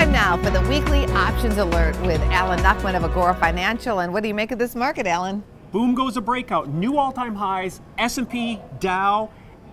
Time now for the weekly options alert with Alan Knuckman of Agora Financial. And what do you make of this market, Alan? Boom goes a breakout. New all-time highs, S&P, Dow,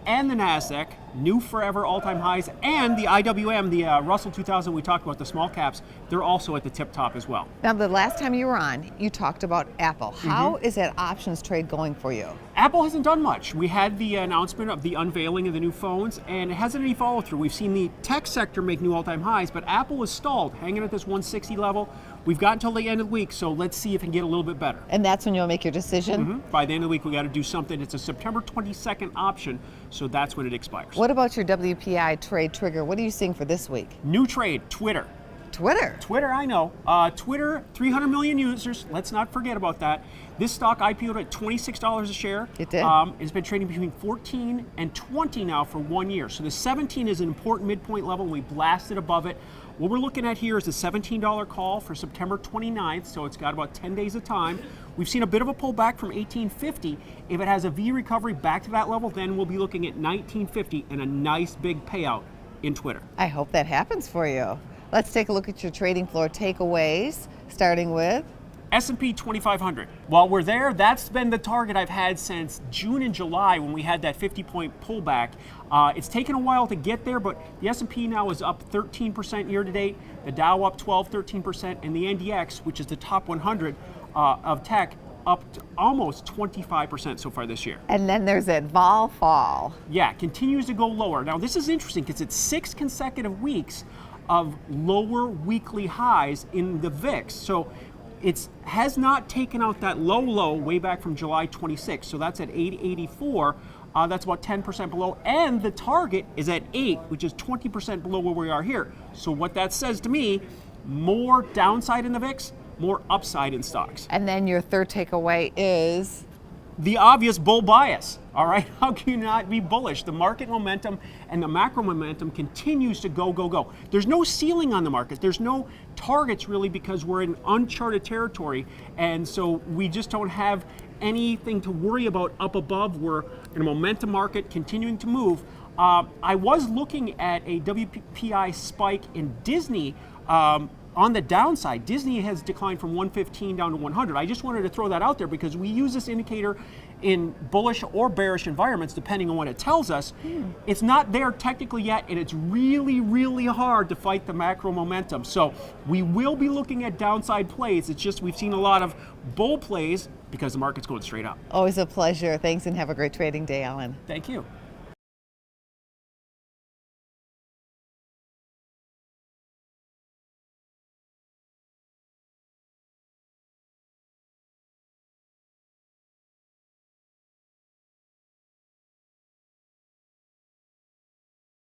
and the NASDAQ, new forever all-time highs, and the IWM, the Russell 2000 we talked about, the small caps, they're also at the tip top as well. Now, the last time you were on, you talked about Apple. How is that options trade going for you? Apple hasn't done much. We had the announcement of the unveiling of the new phones, and it hasn't any follow-through. We've seen the tech sector make new all-time highs, but Apple is stalled, hanging at this 160 level. We've got until the end of the week, so let's see if it can get a little bit better. And that's when you'll make your decision? By the end of the week, we got to do something. It's a September 22nd option, so that's when it expires. What about your WPI trade trigger? What are you seeing for this week? New trade, Twitter. Twitter, I know. Twitter, 300 million users. Let's not forget about that. This stock IPO'd at $26 a share. It did. It's been trading between 14 and 20 now for 1 year. So the 17 is an important midpoint level. We blasted above it. What we're looking at here is a $17 call for September 29th, so it's got about 10 days of time. We've seen a bit of a pullback from 1850. If it has a V recovery back to that level, then we'll be looking at 1950 and a nice big payout in Twitter. I hope that happens for you. Let's take a look at your trading floor takeaways, starting with S&P 2500. While we're there, that's been the target I've had since June and July when we had that 50-point pullback. It's taken a while to get there, but the S&P now is up 13% year to date, the Dow up 13%, and the NDX, which is the top 100 of tech, up to almost 25% so far this year. And then there's that vol fall. Yeah, continues to go lower. Now this is interesting because it's 6 consecutive weeks of lower weekly highs in the VIX. So it has not taken out that low way back from July 26. So that's at 884. That's about 10% below. And the target is at 8, which is 20% below where we are here. So what that says to me, more downside in the VIX, more upside in stocks. And then your third takeaway is? The obvious bull bias, all right? How can you not be bullish? The market momentum and the macro momentum continues to go. There's no ceiling on the market. There's no targets really because we're in uncharted territory. And so we just don't have anything to worry about up above. We're in a momentum market continuing to move. I was looking at a WPI spike in Disney. On the downside, Disney has declined from 115 down to 100. I just wanted to throw that out there because we use this indicator in bullish or bearish environments, depending on what it tells us. It's not there technically yet, and it's really hard to fight the macro momentum. So we will be looking at downside plays. It's just we've seen a lot of bull plays because the market's going straight up. Always a pleasure. Thanks, and have a great trading day, Alan. Thank you.